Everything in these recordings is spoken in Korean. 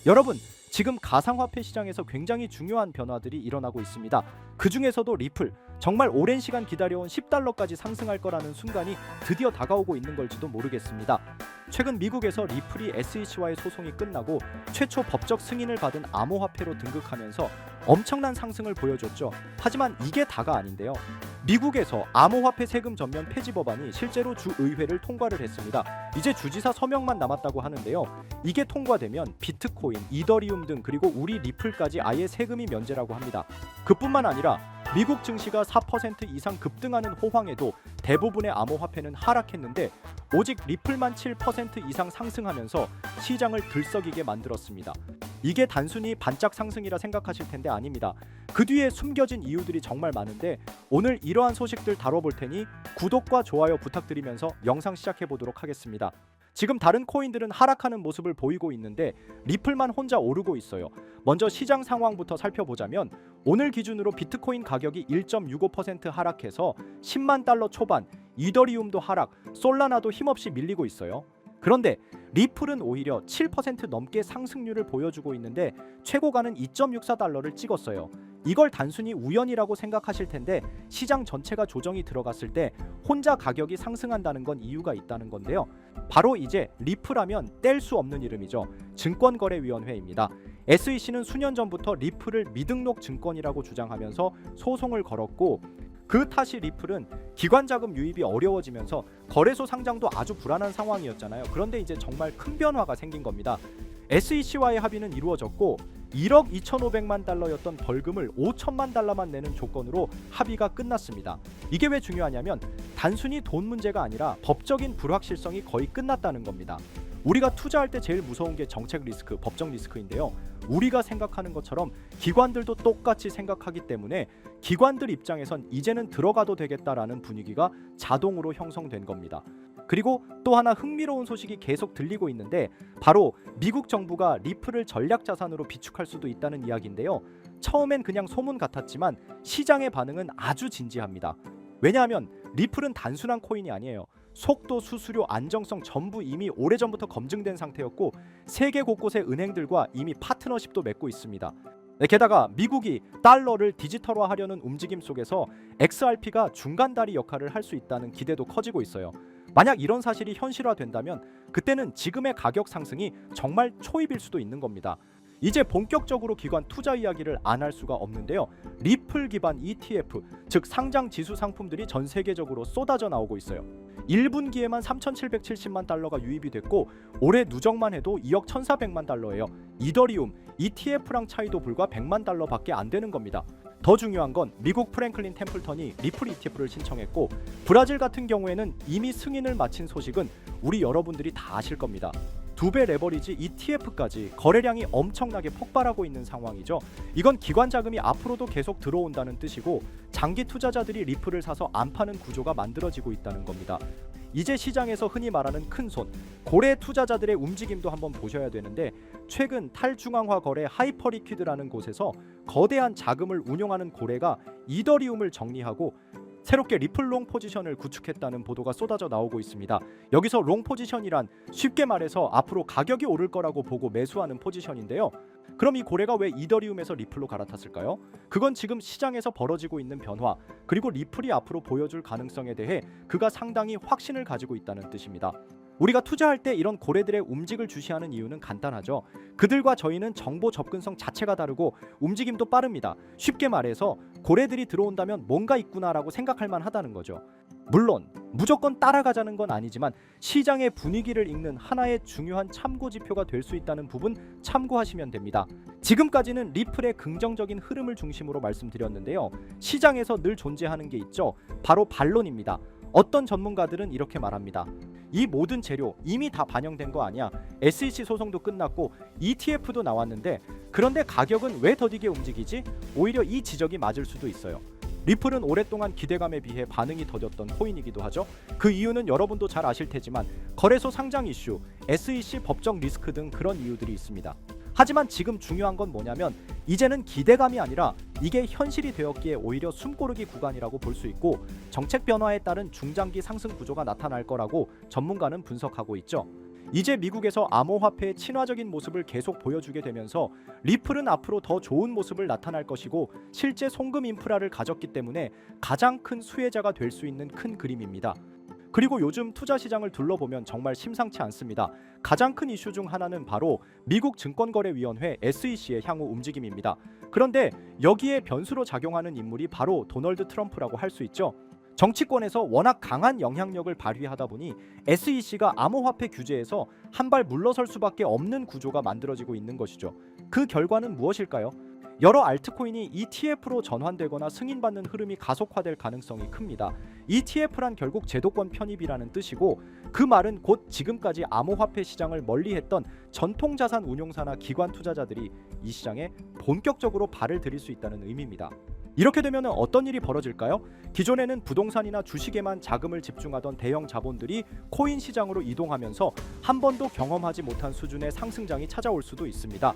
여러분, 지금 가상화폐 시장에서 굉장히 중요한 변화들이 일어나고 있습니다. 그 중에서도 리플, 정말 오랜 시간 기다려온 10달러까지 상승할 거라는 순간이 드디어 다가오고 있는 걸지도 모르겠습니다. 최근 미국에서 리플이 SEC와의 소송이 끝나고 최초 법적 승인을 받은 암호화폐로 등극하면서 엄청난 상승을 보여줬죠. 하지만 이게 다가 아닌데요. 미국에서 암호화폐 세금 전면 폐지 법안이 실제로 주의회를 통과를 했습니다. 이제 주지사 서명만 남았다고 하는데요. 이게 통과되면 비트코인, 이더리움 등 그리고 우리 리플까지 아예 세금이 면제라고 합니다. 그뿐만 아니라 미국 증시가 4% 이상 급등하는 호황에도 대부분의 암호화폐는 하락했는데 오직 리플만 7% 이상 상승하면서 시장을 들썩이게 만들었습니다. 이게 단순히 반짝 상승이라 생각하실 텐데 아닙니다. 그 뒤에 숨겨진 이유들이 정말 많은데 오늘 이러한 소식들 다뤄볼 테니 구독과 좋아요 부탁드리면서 영상 시작해 보도록 하겠습니다. 지금 다른 코인들은 하락하는 모습을 보이고 있는데 리플만 혼자 오르고 있어요. 먼저 시장 상황부터 살펴보자면 오늘 기준으로 비트코인 가격이 1.65% 하락해서 10만 달러 초반, 이더리움도 하락, 솔라나도 힘없이 밀리고 있어요. 그런데 리플은 오히려 7% 넘게 상승률을 보여주고 있는데 최고가는 2.64달러를 찍었어요. 이걸 단순히 우연이라고 생각하실 텐데 시장 전체가 조정이 들어갔을 때 혼자 가격이 상승한다는 건 이유가 있다는 건데요. 바로 이제 리플하면 뗄 수 없는 이름이죠. 증권거래위원회입니다. SEC는 수년 전부터 리플을 미등록 증권이라고 주장하면서 소송을 걸었고 그 탓이 리플은 기관 자금 유입이 어려워지면서 거래소 상장도 아주 불안한 상황이었잖아요. 그런데 이제 정말 큰 변화가 생긴 겁니다. SEC와의 합의는 이루어졌고 1억 2,500만 달러였던 벌금을 5천만 달러만 내는 조건으로 합의가 끝났습니다. 이게 왜 중요하냐면 단순히 돈 문제가 아니라 법적인 불확실성이 거의 끝났다는 겁니다. 우리가 투자할 때 제일 무서운 게 정책 리스크, 법적 리스크인데요. 우리가 생각하는 것처럼 기관들도 똑같이 생각하기 때문에 기관들 입장에선 이제는 들어가도 되겠다라는 분위기가 자동으로 형성된 겁니다. 그리고 또 하나 흥미로운 소식이 계속 들리고 있는데 바로 미국 정부가 리플을 전략 자산으로 비축할 수도 있다는 이야기인데요. 처음엔 그냥 소문 같았지만 시장의 반응은 아주 진지합니다. 왜냐하면 리플은 단순한 코인이 아니에요. 속도, 수수료, 안정성 전부 이미 오래전부터 검증된 상태였고 세계 곳곳의 은행들과 이미 파트너십도 맺고 있습니다. 게다가 미국이 달러를 디지털화하려는 움직임 속에서 XRP가 중간다리 역할을 할 수 있다는 기대도 커지고 있어요. 만약 이런 사실이 현실화된다면 그때는 지금의 가격 상승이 정말 초입일 수도 있는 겁니다. 이제 본격적으로 기관 투자 이야기를 안 할 수가 없는데요. 리플 기반 ETF, 즉 상장 지수 상품들이 전 세계적으로 쏟아져 나오고 있어요. 1분기에만 3,770만 달러가 유입이 됐고 올해 누적만 해도 2억 1,400만 달러예요. 이더리움, ETF랑 차이도 불과 100만 달러밖에 안 되는 겁니다. 더 중요한 건 미국 프랭클린 템플턴이 리플 ETF를 신청했고 브라질 같은 경우에는 이미 승인을 마친 소식은 우리 여러분들이 다 아실 겁니다. 2배 레버리지 ETF까지 거래량이 엄청나게 폭발하고 있는 상황이죠. 이건 기관 자금이 앞으로도 계속 들어온다는 뜻이고 장기 투자자들이 리플을 사서 안 파는 구조가 만들어지고 있다는 겁니다. 이제 시장에서 흔히 말하는 큰손, 고래 투자자들의 움직임도 한번 보셔야 되는데 최근 탈중앙화 거래 하이퍼리퀴드라는 곳에서 거대한 자금을 운용하는 고래가 이더리움을 정리하고 새롭게 리플 롱 포지션을 구축했다는 보도가 쏟아져 나오고 있습니다. 여기서 롱 포지션이란 쉽게 말해서 앞으로 가격이 오를 거라고 보고 매수하는 포지션인데요. 그럼 이 고래가 왜 이더리움에서 리플로 갈아탔을까요? 그건 지금 시장에서 벌어지고 있는 변화, 그리고 리플이 앞으로 보여줄 가능성에 대해 그가 상당히 확신을 가지고 있다는 뜻입니다. 우리가 투자할 때 이런 고래들의 움직임을 주시하는 이유는 간단하죠. 그들과 저희는 정보 접근성 자체가 다르고 움직임도 빠릅니다. 쉽게 말해서 고래들이 들어온다면 뭔가 있구나라고 생각할 만하다는 거죠. 물론 무조건 따라가자는 건 아니지만 시장의 분위기를 읽는 하나의 중요한 참고 지표가 될 수 있다는 부분 참고하시면 됩니다. 지금까지는 리플의 긍정적인 흐름을 중심으로 말씀드렸는데요. 시장에서 늘 존재하는 게 있죠. 바로 반론입니다. 어떤 전문가들은 이렇게 말합니다. 이 모든 재료 이미 다 반영된 거 아니야. SEC 소송도 끝났고 ETF도 나왔는데 그런데 가격은 왜 더디게 움직이지? 오히려 이 지적이 맞을 수도 있어요. 리플은 오랫동안 기대감에 비해 반응이 더뎠던 코인이기도 하죠. 그 이유는 여러분도 잘 아실 테지만 거래소 상장 이슈, SEC 법적 리스크 등 그런 이유들이 있습니다. 하지만 지금 중요한 건 뭐냐면 이제는 기대감이 아니라 이게 현실이 되었기에 오히려 숨고르기 구간이라고 볼 수 있고 정책 변화에 따른 중장기 상승 구조가 나타날 거라고 전문가는 분석하고 있죠. 이제 미국에서 암호화폐의 친화적인 모습을 계속 보여주게 되면서 리플은 앞으로 더 좋은 모습을 나타날 것이고 실제 송금 인프라를 가졌기 때문에 가장 큰 수혜자가 될 수 있는 큰 그림입니다. 그리고 요즘 투자 시장을 둘러보면 정말 심상치 않습니다. 가장 큰 이슈 중 하나는 바로 미국 증권거래위원회 SEC의 향후 움직임입니다. 그런데 여기에 변수로 작용하는 인물이 바로 도널드 트럼프라고 할 수 있죠. 정치권에서 워낙 강한 영향력을 발휘하다 보니 SEC가 암호화폐 규제에서 한 발 물러설 수밖에 없는 구조가 만들어지고 있는 것이죠. 그 결과는 무엇일까요? 여러 알트코인이 ETF로 전환되거나 승인받는 흐름이 가속화될 가능성이 큽니다. ETF란 결국 제도권 편입이라는 뜻이고 그 말은 곧 지금까지 암호화폐 시장을 멀리했던 전통자산 운용사나 기관 투자자들이 이 시장에 본격적으로 발을 들일 수 있다는 의미입니다. 이렇게 되면 어떤 일이 벌어질까요? 기존에는 부동산이나 주식에만 자금을 집중하던 대형 자본들이 코인 시장으로 이동하면서 한 번도 경험하지 못한 수준의 상승장이 찾아올 수도 있습니다.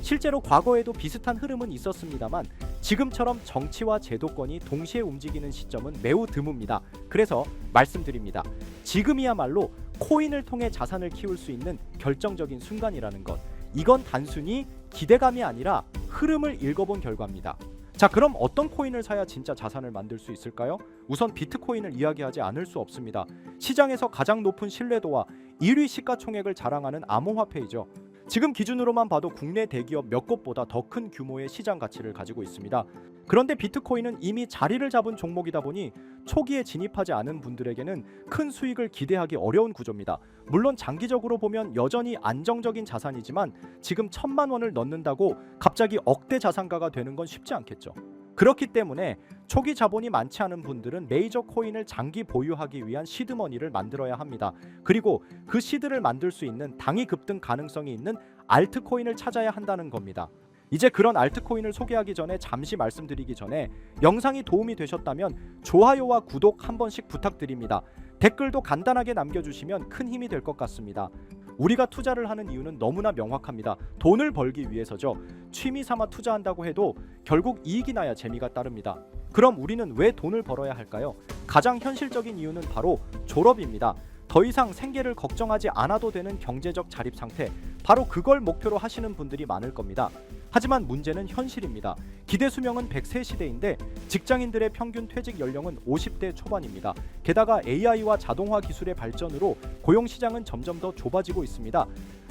실제로 과거에도 비슷한 흐름은 있었습니다만 지금처럼 정치와 제도권이 동시에 움직이는 시점은 매우 드뭅니다. 그래서 말씀드립니다. 지금이야말로 코인을 통해 자산을 키울 수 있는 결정적인 순간이라는 것. 이건 단순히 기대감이 아니라 흐름을 읽어본 결과입니다. 자, 그럼 어떤 코인을 사야 진짜 자산을 만들 수 있을까요? 우선 비트코인을 이야기하지 않을 수 없습니다. 시장에서 가장 높은 신뢰도와 1위 시가총액을 자랑하는 암호화폐이죠. 지금 기준으로만 봐도 국내 대기업 몇 곳보다 더 큰 규모의 시장 가치를 가지고 있습니다. 그런데 비트코인은 이미 자리를 잡은 종목이다 보니 초기에 진입하지 않은 분들에게는 큰 수익을 기대하기 어려운 구조입니다. 물론 장기적으로 보면 여전히 안정적인 자산이지만 지금 1,000만 원을 넣는다고 갑자기 억대 자산가가 되는 건 쉽지 않겠죠. 그렇기 때문에 초기 자본이 많지 않은 분들은 메이저 코인을 장기 보유하기 위한 시드머니를 만들어야 합니다. 그리고 그 시드를 만들 수 있는 당위 급등 가능성이 있는 알트코인을 찾아야 한다는 겁니다. 이제 그런 알트코인을 소개하기 전에 잠시 말씀드리기 전에 영상이 도움이 되셨다면 좋아요와 구독 한 번씩 부탁드립니다. 댓글도 간단하게 남겨주시면 큰 힘이 될 것 같습니다. 우리가 투자를 하는 이유는 너무나 명확합니다. 돈을 벌기 위해서죠. 취미 삼아 투자한다고 해도 결국 이익이 나야 재미가 따릅니다. 그럼 우리는 왜 돈을 벌어야 할까요? 가장 현실적인 이유는 바로 졸업입니다. 더 이상 생계를 걱정하지 않아도 되는 경제적 자립 상태, 바로 그걸 목표로 하시는 분들이 많을 겁니다. 하지만 문제는 현실입니다. 기대 수명은 100세 시대인데 직장인들의 평균 퇴직 연령은 50대 초반입니다. 게다가 AI와 자동화 기술의 발전으로 고용 시장은 점점 더 좁아지고 있습니다.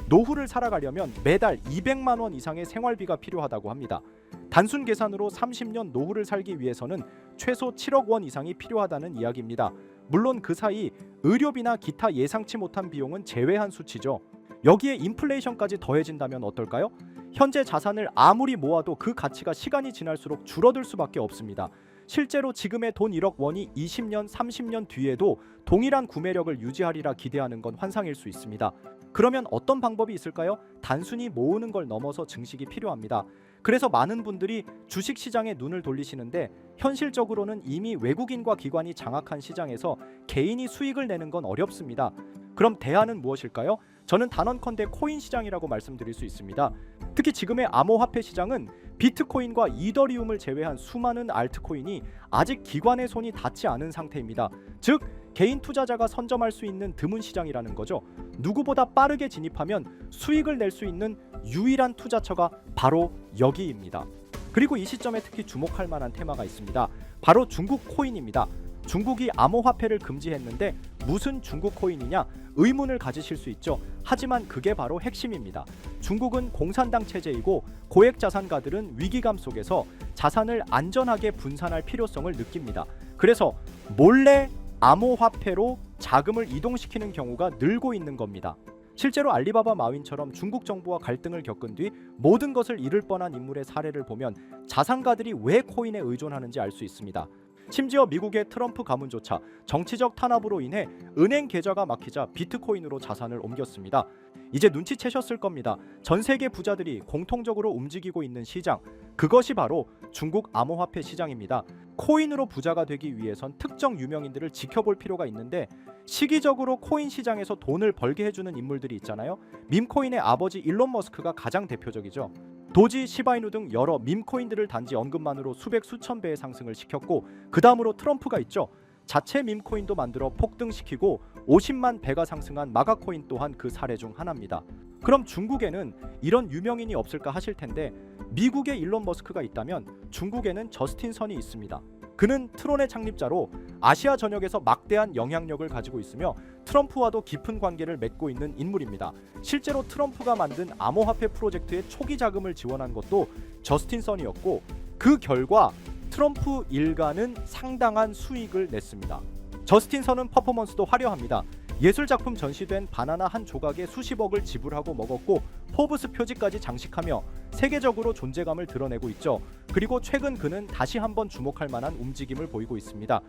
노후를 살아가려면 매달 200만 원 이상의 생활비가 필요하다고 합니다. 단순 계산으로 30년 노후를 살기 위해서는 최소 7억 원 이상이 필요하다는 이야기입니다. 물론 그 사이 의료비나 기타 예상치 못한 비용은 제외한 수치죠. 여기에 인플레이션까지 더해진다면 어떨까요? 현재 자산을 아무리 모아도 그 가치가 시간이 지날수록 줄어들 수밖에 없습니다. 실제로 지금의 돈 1억 원이 20년, 30년 뒤에도 동일한 구매력을 유지하리라 기대하는 건 환상일 수 있습니다. 그러면 어떤 방법이 있을까요? 단순히 모으는 걸 넘어서 증식이 필요합니다. 그래서 많은 분들이 주식 시장에 눈을 돌리시는데 현실적으로는 이미 외국인과 기관이 장악한 시장에서 개인이 수익을 내는 건 어렵습니다. 그럼 대안은 무엇일까요? 저는 단언컨대 코인 시장이라고 말씀드릴 수 있습니다. 특히 지금의 암호화폐 시장은 비트코인과 이더리움을 제외한 수많은 알트코인이 아직 기관의 손이 닿지 않은 상태입니다. 즉 개인 투자자가 선점할 수 있는 드문 시장이라는 거죠. 누구보다 빠르게 진입하면 수익을 낼 수 있는 유일한 투자처가 바로 여기입니다. 그리고 이 시점에 특히 주목할 만한 테마가 있습니다. 바로 중국 코인입니다. 중국이 암호화폐를 금지했는데 무슨 중국 코인이냐 의문을 가지실 수 있죠. 하지만 그게 바로 핵심입니다. 중국은 공산당 체제이고 고액 자산가들은 위기감 속에서 자산을 안전하게 분산할 필요성을 느낍니다. 그래서 몰래 암호화폐로 자금을 이동시키는 경우가 늘고 있는 겁니다. 실제로 알리바바 마윈처럼 중국 정부와 갈등을 겪은 뒤 모든 것을 잃을 뻔한 인물의 사례를 보면 자산가들이 왜 코인에 의존하는지 알 수 있습니다. 심지어 미국의 트럼프 가문조차 정치적 탄압으로 인해 은행 계좌가 막히자 비트코인으로 자산을 옮겼습니다. 이제 눈치채셨을 겁니다. 전 세계 부자들이 공통적으로 움직이고 있는 시장, 그것이 바로 중국 암호화폐 시장입니다. 코인으로 부자가 되기 위해선 특정 유명인들을 지켜볼 필요가 있는데 시기적으로 코인 시장에서 돈을 벌게 해주는 인물들이 있잖아요. 밈코인의 아버지 일론 머스크가 가장 대표적이죠. 도지, 시바이누 등 여러 밈코인들을 단지 언급만으로 수백 수천 배의 상승을 시켰고 그 다음으로 트럼프가 있죠. 자체 밈코인도 만들어 폭등시키고 50만 배가 상승한 마가코인 또한 그 사례 중 하나입니다. 그럼 중국에는 이런 유명인이 없을까 하실 텐데 미국에 일론 머스크가 있다면 중국에는 저스틴 선이 있습니다. 그는 트론의 창립자로 아시아 전역에서 막대한 영향력을 가지고 있으며 트럼프와도 깊은 관계를 맺고 있는 인물입니다. 실제로 트럼프가 만든 암호화폐 프로젝트의 초기 자금을 지원한 것도 저스틴 선이었고 그 결과 트럼프 일가는 상당한 수익을 냈습니다. 저스틴 선은 퍼포먼스도 화려합니다. 예술작품 전시된 바나나 한 조각에 수십억을 지불하고 먹었고 포브스 표지까지 장식하며 세계적으로 존재감을 드러내고 있죠. 그리고 최근 그는 다시 한번 주목할 만한 움직임을 보이고 있습니다.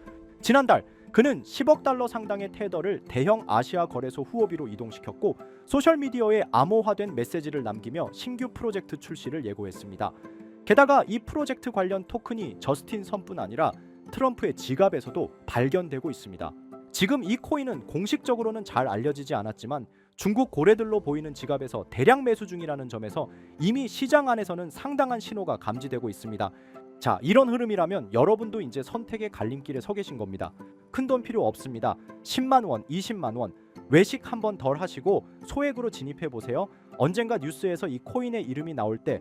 지난달 그는 10억 달러 상당의 테더를 대형 아시아 거래소 후오비로 이동시켰고 소셜미디어에 암호화된 메시지를 남기며 신규 프로젝트 출시를 예고했습니다. 게다가 이 프로젝트 관련 토큰이 저스틴 선뿐 아니라 트럼프의 지갑에서도 발견되고 있습니다. 지금 이 코인은 공식적으로는 잘 알려지지 않았지만 중국 고래들로 보이는 지갑에서 대량 매수 중이라는 점에서 이미 시장 안에서는 상당한 신호가 감지되고 있습니다. 자, 이런 흐름이라면 여러분도 이제 선택의 갈림길에 서 계신 겁니다. 큰돈 필요 없습니다. 10만 원, 20만 원 외식 한번 덜 하시고 소액으로 진입해 보세요. 언젠가 뉴스에서 이 코인의 이름이 나올 때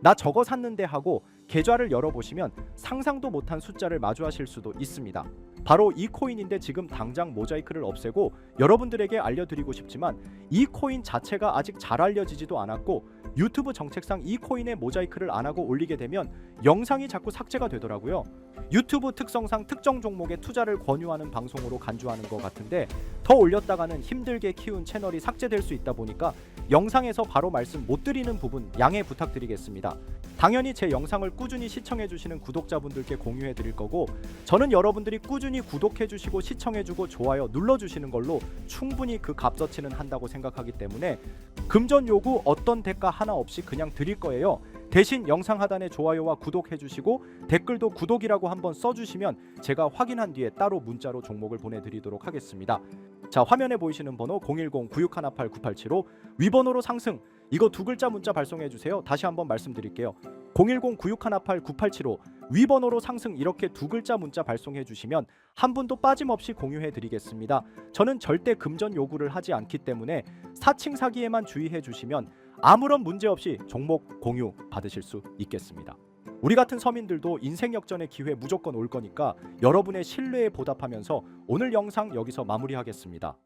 나 저거 샀는데 하고 계좌를 열어보시면 상상도 못한 숫자를 마주하실 수도 있습니다. 바로 이 코인인데 지금 당장 모자이크를 없애고 여러분들에게 알려드리고 싶지만 이 코인 자체가 아직 잘 알려지지도 않았고 유튜브 정책상 이 코인에 모자이크를 안 하고 올리게 되면 영상이 자꾸 삭제가 되더라고요. 유튜브 특성상 특정 종목에 투자를 권유하는 방송으로 간주하는 것 같은데 더 올렸다가는 힘들게 키운 채널이 삭제될 수 있다 보니까 영상에서 바로 말씀 못 드리는 부분 양해 부탁드리겠습니다. 당연히 제 영상을 꾸준히 시청해주시는 구독자분들께 공유해드릴 거고 저는 여러분들이 꾸준히 구독해주시고 시청해주고 좋아요 눌러주시는 걸로 충분히 그 값어치는 한다고 생각하기 때문에 금전 요구 어떤 대가 하나 없이 그냥 드릴 거예요. 대신 영상 하단에 좋아요와 구독해주시고 댓글도 구독이라고 한번 써주시면 제가 확인한 뒤에 따로 문자로 종목을 보내드리도록 하겠습니다. 자, 화면에 보이시는 번호 010-9618-9875 위번호로 상승 이거 두 글자 문자 발송해주세요. 다시 한번 말씀드릴게요. 010-9618-9875 위번호로 상승 이렇게 두 글자 문자 발송해주시면 한 분도 빠짐없이 공유해드리겠습니다. 저는 절대 금전 요구를 하지 않기 때문에 사칭 사기에만 주의해주시면 아무런 문제 없이 종목 공유 받으실 수 있겠습니다. 우리 같은 서민들도 인생 역전의 기회 무조건 올 거니까 여러분의 신뢰에 보답하면서 오늘 영상 여기서 마무리하겠습니다.